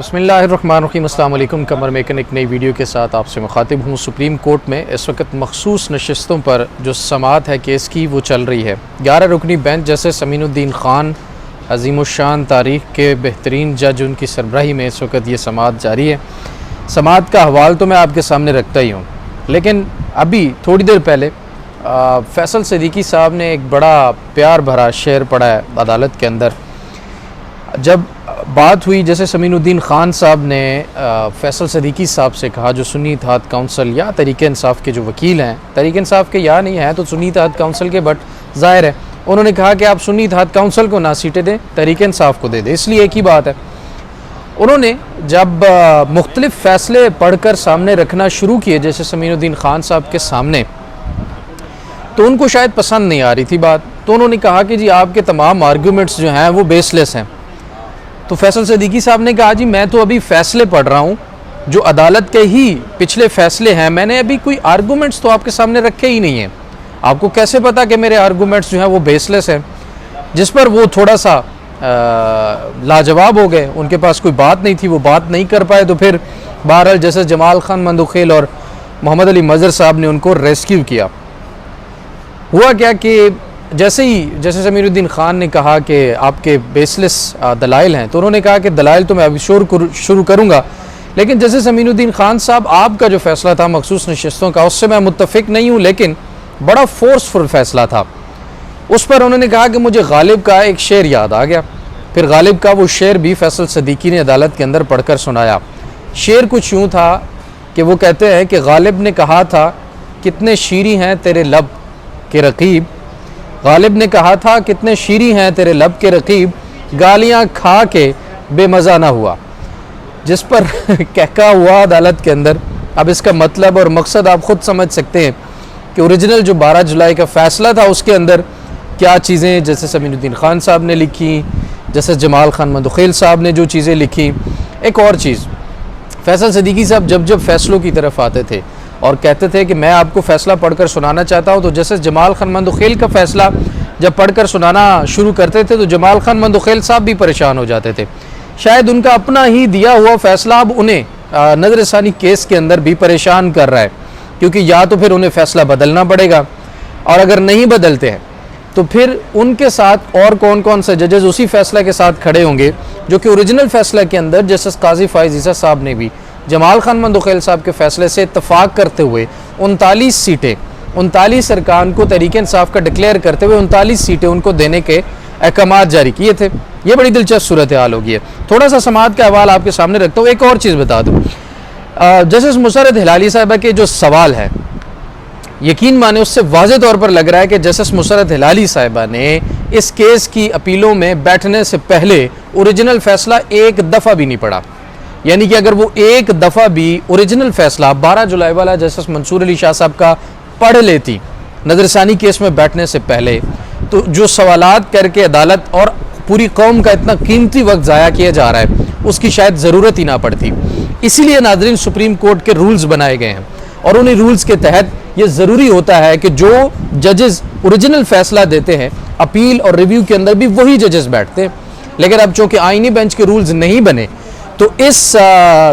बिस्मिल्लाहिर्रहमानिर्रहीम। अस्सलाम वालेकुम। कमर मेकन एक नई वीडियो के साथ आपसे मुखातिब हूँ। सुप्रीम कोर्ट में इस वक्त मखसूस नशिस्तों पर जो समाअत है केस की वो चल रही है। 11 रुकनी बेंच जस्टिस अमीनुद्दीन ख़ान अज़ीमुश्शान तारीख़ के बेहतरीन जज उनकी सरबराही में इस वक्त ये समाअत जारी है। समाअत का हवाल तो मैं आपके सामने रखता ही हूँ, लेकिन अभी थोड़ी देर पहले फैसल सिद्दीकी साहब ने एक बड़ा प्यार भरा शेर पढ़ा है अदालत के अंदर। जब बात हुई जैसे अमीनुद्दीन ख़ान साहब ने फैसल सिद्दीकी साहब से कहा, जो सुन्नी इत्तेहाद काउंसिल या तहरीक इंसाफ के जो वकील हैं, तहरीक इंसाफ के या नहीं हैं तो सुन्नी इत्तेहाद काउंसिल के, बट ज़ाहिर है उन्होंने कहा कि आप सुन्नी इत्तेहाद काउंसिल को ना सीटें दें, तहरीक इंसाफ को दे दें। इसलिए एक ही बात है, उन्होंने जब मुख्तलिफ़ फ़ैसले पढ़कर सामने रखना शुरू किए जैसे अमीनुद्दीन ख़ान साहब के सामने, तो उनको शायद पसंद नहीं आ रही थी बात। तो उन्होंने कहा कि जी आपके तमाम आर्गूमेंट्स जो हैं वो बेसलेस हैं। तो फैसल सिद्दीकी साहब ने कहा, जी मैं तो अभी फ़ैसले पढ़ रहा हूँ जो अदालत के ही पिछले फ़ैसले हैं, मैंने अभी कोई आर्गूमेंट्स तो आपके सामने रखे ही नहीं हैं। आपको कैसे पता कि मेरे आर्गूमेंट्स जो हैं वो बेसलेस हैं? जिस पर वो थोड़ा सा लाजवाब हो गए, उनके पास कोई बात नहीं थी, वो बात नहीं कर पाए। तो फिर बहरहाल जैसे जमाल खान मंदुखेल और मोहम्मद अली मज़हर साहब ने उनको रेस्क्यू किया। हुआ क्या कि जैसे अमीनुद्दीन ख़ान ने कहा कि आपके बेसलेस दलाइल हैं, तो उन्होंने कहा कि दलाइल तो मैं अभी शुरू करूँगा, लेकिन जैसे अमीनुद्दीन ख़ान साहब आपका जो फ़ैसला था मखसूस नशिस्तों का, उससे मैं मुत्तफ़िक नहीं हूँ, लेकिन बड़ा फोर्सफुल फ़ैसला था। उस पर उन्होंने कहा कि मुझे गालिब का एक शेर याद आ गया। फिर गालिब का वो शेर भी फैसल सिद्दीकी ने अदालत के अंदर पढ़कर सुनाया। शेर कुछ यूँ था कि वो कहते हैं कि गालिब ने कहा था, कितने शीरी हैं तेरे लब के रकीब, गालिब ने कहा था कितने शीरी हैं तेरे लब के रकीब, गालियाँ खा के बेमज़ा ना हुआ। जिस पर कहका हुआ अदालत के अंदर। अब इसका मतलब और मकसद आप ख़ुद समझ सकते हैं कि ओरिजिनल जो 12 जुलाई का फ़ैसला था उसके अंदर क्या चीज़ें जैसे अमीनुद्दीन ख़ान साहब ने लिखी, जैसे जमाल खान मंदुखेल साहब ने जो चीज़ें लिखी। एक और चीज़, फैसल सिद्दीकी साहब जब फ़ैसलों की तरफ आते थे और कहते थे कि मैं आपको फ़ैसला पढ़कर सुनाना चाहता हूँ, तो जैसे जमाल खान मंदुखेल का फ़ैसला जब पढ़कर सुनाना शुरू करते थे तो जमाल खान मंदुखेल साहब भी परेशान हो जाते थे। शायद उनका अपना ही दिया हुआ फ़ैसला अब उन्हें नज़रसानी केस के अंदर भी परेशान कर रहा है, क्योंकि या तो फिर उन्हें फ़ैसला बदलना पड़ेगा, और अगर नहीं बदलते हैं तो फिर उनके साथ और कौन कौन से जजेस उसी फ़ैसला के साथ खड़े होंगे जो कि ओरिजिनल फ़ैसला के अंदर जस्टिस काजी फ़ाइज़ ईसा साहब ने भी जमाल खान मंदुखेल साहब के फ़ैसले से इत्तफ़ाक़ करते हुए 39 सीटें, 39 अरकान को तहरीक इंसाफ का डिक्लेयर करते हुए 39 सीटें उनको देने के अहकामात जारी किए थे। ये बड़ी दिलचस्प सूरत हाल होगी है। थोड़ा सा समाअत का अहवाल आपके सामने रखता हूँ। एक और चीज़ बता दूँ, जस्टिस मुसर्रत हिलाली साहिबा के जो सवाल है, यकीन माने उससे वाज़े तौर पर लग रहा है कि जस्टिस मुसर्रत हिलाली साहिबा ने इस केस की अपीलों में बैठने से पहले ओरिजिनल फ़ैसला एक दफ़ा भी नहीं पढ़ा। यानी कि अगर वो एक दफ़ा भी ओरिजिनल फ़ैसला 12 जुलाई वाला जस्टिस मंसूर अली शाह साहब का पढ़ लेती नज़रसानी केस में बैठने से पहले, तो जो सवालात करके अदालत और पूरी कौम का इतना कीमती वक्त ज़ाया किया जा रहा है उसकी शायद ज़रूरत ही ना पड़ती। इसीलिए नाज़रीन सुप्रीम कोर्ट के रूल्स बनाए गए हैं, और उन्हीं रूल्स के तहत ये ज़रूरी होता है कि जो जजेस ओरिजिनल फ़ैसला देते हैं अपील और रिव्यू के अंदर भी वही जजेस बैठते हैं। लेकिन अब चूँकि आइनी बेंच के रूल्स नहीं बने, तो इस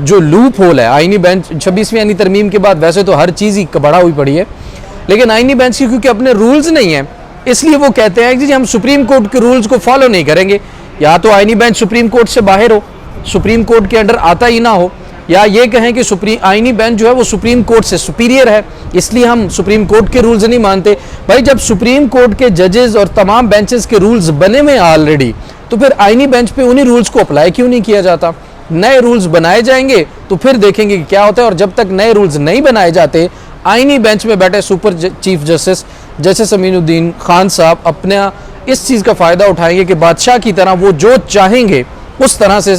जो लूप होल है आइनी बेंच 26वीं आइनी तरमीम के बाद, वैसे तो हर चीज़ ही कबड़ा हुई पड़ी है, लेकिन आइनी बेंच की क्योंकि अपने रूल्स नहीं हैं, इसलिए वो कहते हैं कि जी हम सुप्रीम कोर्ट के रूल्स को फॉलो नहीं करेंगे। या तो आइनी बेंच सुप्रीम कोर्ट से बाहर हो, सुप्रीम कोर्ट के अंडर आता ही ना हो, या ये कहें कि आइनी बेंच जो है वो सुप्रीम कोर्ट से सुपीरियर है, इसलिए हम सुप्रीम कोर्ट के रूल्स नहीं मानते। भाई जब सुप्रीम कोर्ट के जजेस और तमाम बेंचेस के रूल्स बने हुए ऑलरेडी, तो फिर आइनी बेंच पे उन्हीं रूल्स को अप्लाई क्यों नहीं किया जाता? नए रूल्स बनाए जाएंगे तो फिर देखेंगे कि क्या होता है। और जब तक नए रूल्स नहीं बनाए जाते, आइनी बेंच में बैठे super chief justice Aminuddin Khan साहब अपना इस चीज़ का फ़ायदा उठाएंगे कि बादशाह की तरह वो जो चाहेंगे उस तरह से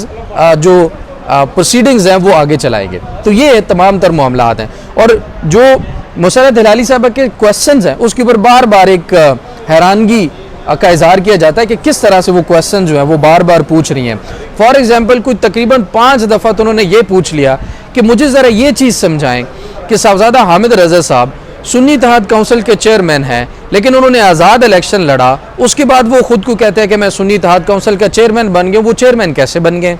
जो प्रोसीडिंग्स हैं वो आगे चलाएंगे। तो ये तमाम तर मामलात हैं, और जो मुसर्रत हिलाली साहब के क्वेश्चंस हैं उसके ऊपर बार बार एक हैरानगी का इजहार किया जाता है कि किस तरह से वो क्वेश्चन जो है वो बार बार पूछ रही हैं। फॉर एग्जांपल कुछ तकरीबन 5 दफ़ा तो उन्होंने ये पूछ लिया कि मुझे ज़रा ये चीज़ समझाएं कि साहबजादा हामिद रज़ा साहब सुन्नी इत्तेहाद काउंसिल के चेयरमैन हैं, लेकिन उन्होंने आज़ाद इलेक्शन लड़ा, उसके बाद वो खुद को कहते हैं कि मैं सुन्नी इत्तेहाद काउंसिल का चेयरमैन बन गया। वो चेयरमैन कैसे बन गए?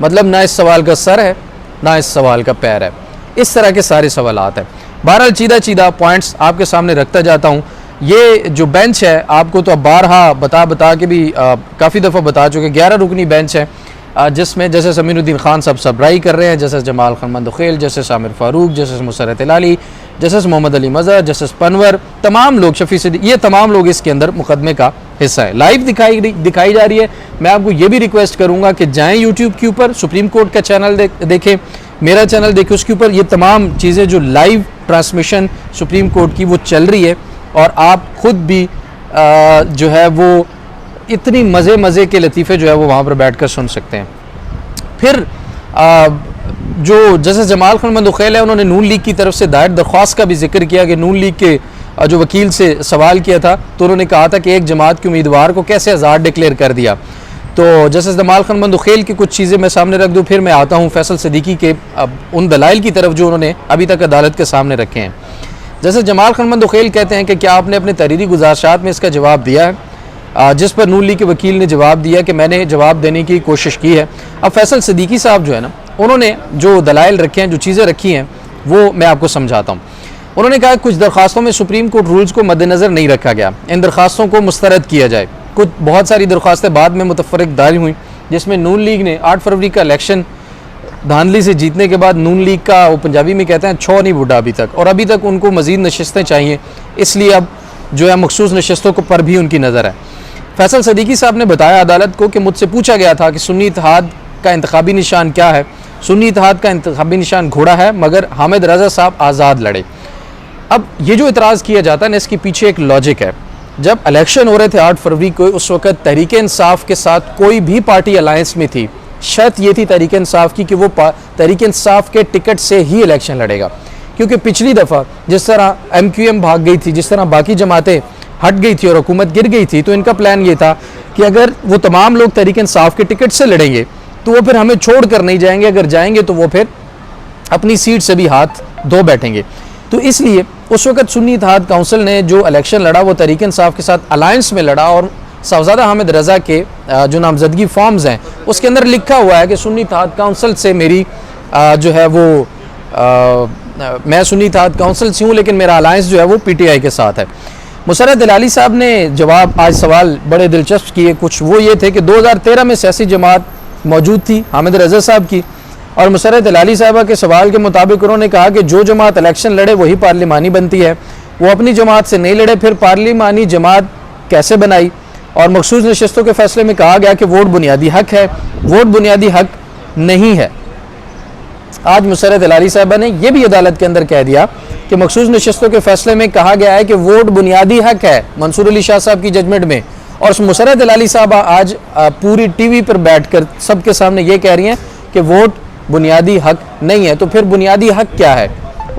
मतलब ना इस सवाल का सर है ना इस सवाल का पैर है। इस तरह के सारे सवालात हैं। बहरहाल चीदा पॉइंट्स आपके सामने रखता जाता हूँ। ये जो बेंच है आपको तो अब बारहा बता के भी काफ़ी दफ़ा बता चुके, 11 रुकनी बेंच है जिसमें जैसे समीरुद्दीन खान साहब सबराई कर रहे हैं, जैसे जमाल खान मंदुखेल, जैसे सामिर फ़ारूक, जैसे मुसर्रत लाली, जैसे मोहम्मद अली मज़हर, जैसे पनवर, तमाम लोग, शफ़ी सिद्दीकी, ये तमाम लोग इसके अंदर मुकदमे का हिस्सा है। लाइव दिखाई जा रही है। मैं आपको ये भी रिक्वेस्ट करूँगा कि जाएँ यूट्यूब के ऊपर, सुप्रीम कोर्ट का चैनल देखें, मेरा चैनल देखें, उसके ऊपर ये तमाम चीज़ें जो लाइव ट्रांसमिशन सुप्रीम कोर्ट की वो चल रही है और आप ख़ुद भी जो है वो इतनी मज़े के लतीफ़े जो है वो वहाँ पर बैठकर सुन सकते हैं। फिर जो जैसे जमाल खान मंदुखेल है, उन्होंने नून लीग की तरफ से दायर दरख्वास्त का भी जिक्र किया कि नून लीग के जो वकील से सवाल किया था तो उन्होंने कहा था कि एक जमात के उम्मीदवार को कैसे आज़ाद डिक्लेयर कर दिया। तो जैसे जमाल खान मंदुखेल की कुछ चीज़ें मैं सामने रख दूँ, फिर मैं आता हूँ फैसल सिद्दीकी के उन दलाइल की तरफ जो उन्होंने अभी तक अदालत के सामने रखे हैं। जैसे जमाल खान मंदुखेल कहते हैं कि क्या आपने अपने तहरीरी गुज़ारिशात में इसका जवाब दिया है, जिस पर नून लीग के वकील ने जवाब दिया कि मैंने जवाब देने की कोशिश की है। अब फैसल सिद्दीकी साहब जो है ना, उन्होंने जो दलाइल रखे हैं, जो चीज़ें रखी हैं, वो मैं आपको समझाता हूँ। उन्होंने कहा कुछ दरख्वास्तों में सुप्रीम कोर्ट रूल्स को मद्देनज़र नहीं रखा गया, इन दरख्वास्तों को मुस्तरद किया जाए। कुछ बहुत सारी दरख्वास्तें बाद में मुतफ़र्रिक़ दायर हुई, जिसमें नून लीग ने 8 फरवरी का इलेक्शन धांधली से जीतने के बाद नून लीग का, वो पंजाबी में कहते हैं, छो नहीं बुढ़ा अभी तक, और अभी तक उनको मज़ीद नशस्तें चाहिए, इसलिए अब जो है मखसूस नशस्तों को पर भी उनकी नज़र है। फैसल सिद्दीकी साहब ने बताया अदालत को कि मुझसे पूछा गया था कि सुन्नी इत्तेहाद का इंतखाबी निशान क्या है। सुन्नी इत्तेहाद का इंतखाबी निशान घोड़ा है, मगर हामिद रज़ा साहब आज़ाद लड़े। अब ये जो इतराज़ किया जाता है ना, इसके पीछे एक लॉजिक है। जब इलेक्शन हो रहे थे 8 फरवरी को, उस वक्त तहरीक इंसाफ के साथ कोई भी पार्टी अलायंस में थी, शर्त ये थी तहरीक इंसाफ की कि वो तहरीक इंसाफ के टिकट से ही इलेक्शन लड़ेगा, क्योंकि पिछली दफ़ा जिस तरह MQM भाग गई थी, जिस तरह बाकी जमातें हट गई थी और हुकूमत गिर गई थी, तो इनका प्लान ये था कि अगर वो तमाम लोग तहरीक इंसाफ के टिकट से लड़ेंगे तो वो फिर हमें छोड़ कर नहीं जाएंगे, अगर जाएंगे तो वो फिर अपनी सीट से भी हाथ धो बैठेंगे। तो इसलिए उस वक्त सुन्नी इत्तेहाद काउंसिल ने जो इलेक्शन लड़ा वो तहरीक इंसाफ के साथ अलायंस में लड़ा, और साहबजादा हामिद रज़ा के जो नामजदगी फॉर्म्स हैं उसके अंदर लिखा हुआ है कि सुन्नी इत्तेहाद काउंसिल से मेरी जो है वो मैं सुन्नी इत्तेहाद काउंसिल से हूँ, लेकिन मेरा अलायंस जो है वो PTI के साथ है। मुसर्रत लाली साहब ने जवाब, आज सवाल बड़े दिलचस्प किए, कुछ वो ये थे कि 2013 में सियासी जमात मौजूद थी हामिद रज़ा साहब की, और मुसर्रत लाली साहबा के सवाल के मुताबिक उन्होंने कहा कि जो जमात इलेक्शन लड़े वही पार्लिमानी बनती है, वो अपनी जमात से नहीं लड़े, फिर पार्लिमानी जमात कैसे बनाई। और मखसूस नशस्तों के फैसले में कहा गया कि वोट बुनियादी हक है, वोट बुनियादी हक नहीं है। आज मुसर्रत लाली साहबा ने यह भी अदालत के अंदर कह दिया कि मखसूस नशस्तों के फैसले में कहा गया है कि वोट बुनियादी हक है, मंसूर अली शाह साहब की जजमेंट में। और मुसर्रत लाली साहबा आज पूरी TV पर बैठकर सबके सामने ये कह रही हैं कि वोट बुनियादी हक नहीं है। तो फिर बुनियादी हक क्या है?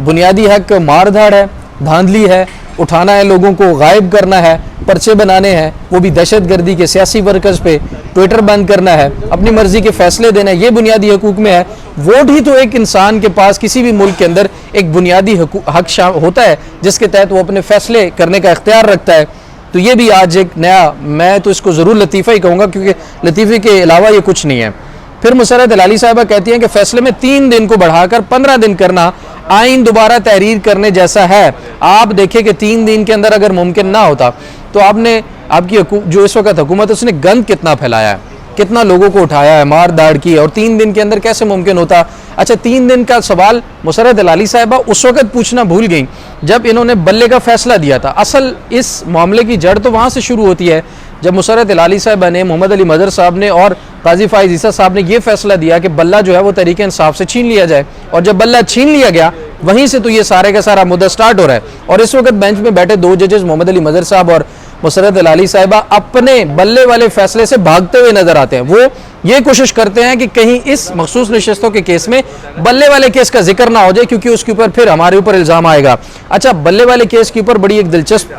बुनियादी हक मारधाड़ है, धांधली है, उठाना है, लोगों को गायब करना है, पर्चे बनाने हैं, वो भी दहशत गर्दी के सियासी वर्कर्स पे, ट्विटर बंद करना है, अपनी मर्जी के फैसले देना है, ये बुनियादी हकूक में है। वोट ही तो एक इंसान के पास किसी भी मुल्क के अंदर एक बुनियादी हक होता है जिसके तहत वो अपने फैसले करने का इख्तियार रखता है। तो ये भी आज एक नया, मैं तो इसको ज़रूर लतीफ़ा ही कहूँगा, क्योंकि लतीफ़े के अलावा ये कुछ नहीं है। फिर मुसर्रत लाली साहबा कहती हैं कि फैसले में 3 दिन को बढ़ाकर 15 दिन करना आइन दोबारा तहरीर करने जैसा है। आप देखें कि 3 दिन के अंदर अगर मुमकिन ना होता तो आपकी जो इस वक्त हुकूमत है उसने गंद कितना फैलाया है, कितना लोगों को उठाया है, मार दाड़ की, और 3 दिन के अंदर कैसे मुमकिन होता। अच्छा, 3 दिन का सवाल मुसर्रत लाली साहबा उस वक्त पूछना भूल गई जब इन्होंने बल्ले का फैसला दिया था। असल इस मामले की जड़ तो वहाँ से शुरू होती है जब मुसर्रत लाली साहबा ने, मोहम्मद अली मज़हर साहब ने और काजी फाइज़ ईसा साहब ने यह फैसला दिया कि बल्ला जो है वो तहरीक इंसाफ से छीन लिया जाए। और जब बल्ला छीन लिया गया वहीं से तो ये सारे का सारा मुद्दा स्टार्ट हो रहा है। और इस वक्त बेंच में बैठे 2 जजेस मोहम्मद अली मज़हर साहब और मुसर्रत लाली साहिबा अपने बल्ले वाले फैसले से भागते हुए नजर आते हैं। वो ये कोशिश करते हैं कि कहीं इस मखसूस नशस्तों के केस में बल्ले वाले केस का जिक्र ना हो जाए, क्योंकि उसके ऊपर फिर हमारे ऊपर इल्ज़ाम आएगा। अच्छा, बल्ले वाले केस के ऊपर बड़ी एक दिलचस्प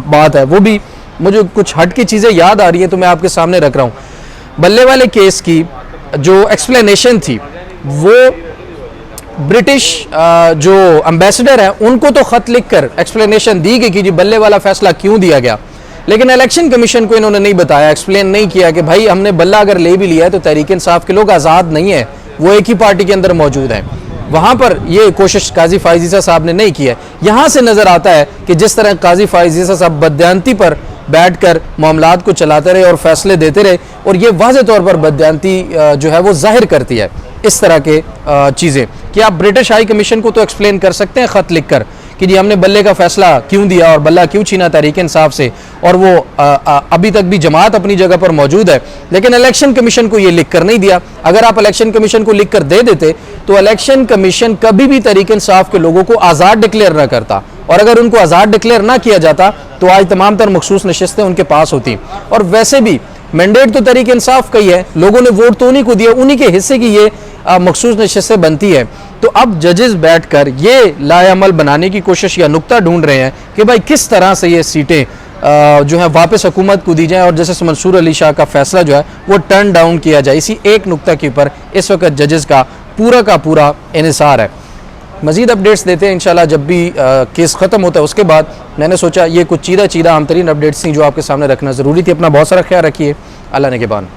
बात है, वो भी मुझे कुछ हट की चीज़ें याद आ रही है तो मैं आपके सामने रख रहा हूँ। बल्ले वाले केस की जो एक्सप्लेनेशन थी वो ब्रिटिश जो एम्बेसडर हैं उनको तो ख़त लिख कर एक्सप्लेनेशन दी गई कि जी बल्ले वाला फैसला क्यों दिया गया, लेकिन इलेक्शन कमीशन को इन्होंने नहीं बताया, एक्सप्लेन नहीं किया कि भाई हमने बल्ला अगर ले भी लिया है तो तहरीक इंसाफ के लोग आज़ाद नहीं है, वो एक ही पार्टी के अंदर मौजूद हैं। वहाँ पर ये कोशिश काजी फ़ाइज़ ईसा साहब ने नहीं की है। यहाँ से नज़र आता है कि जिस तरह काजी फ़ाइज़ ईसा साहब बदयांती पर बैठकर मामलात को चलाते रहे और फैसले देते रहे, और ये वाज़े तौर पर बदयांती जो है वो जाहिर करती है इस तरह के चीज़ें कि आप ब्रिटिश हाई कमीशन को तो एक्सप्लेन कर सकते हैं ख़त लिख कर कि जी हमने बल्ले का फैसला क्यों दिया और बल्ला क्यों छीना तहरीक इंसाफ से, और वो अभी तक भी जमात अपनी जगह पर मौजूद है, लेकिन इलेक्शन कमीशन को ये लिख कर नहीं दिया। अगर आप इलेक्शन कमीशन को लिख कर दे देते तो इलेक्शन कमीशन कभी भी तहरीक इंसाफ के लोगों को आज़ाद डिक्लेयर न करता, और अगर उनको आज़ाद डिक्लेयर ना किया जाता तो आज तमाम तर मखसूस नशिस्तें उनके पास होती। और वैसे भी मैंडेट तो तहरीक इंसाफ का ही है, लोगों ने वोट तो उन्हीं को दिया, उन्हीं के हिस्से की ये मखसूस नशिस्तें बनती है। तो अब जजेस बैठकर ये लाएअमल बनाने की कोशिश या नुक्ता ढूंढ रहे हैं कि भाई किस तरह से ये सीटें जो है वापस हुकूमत को दी जाएं और जैसे मंसूर अली शाह का फैसला जो है वो टर्न डाउन किया जाए। इसी एक नुक्ता के ऊपर इस वक्त जजेस का पूरा इन्हिसार है। मज़ीद अपडेट्स देते हैं इंशाल्लाह जब भी केस ख़त्म होता है। उसके बाद मैंने सोचा ये कुछ चीदा अहम तरीन अपडेट्स थी जो आपके सामने रखना ज़रूरी थी। अपना बहुत सारा ख्याल रखिए। अल्लाह ने के बान।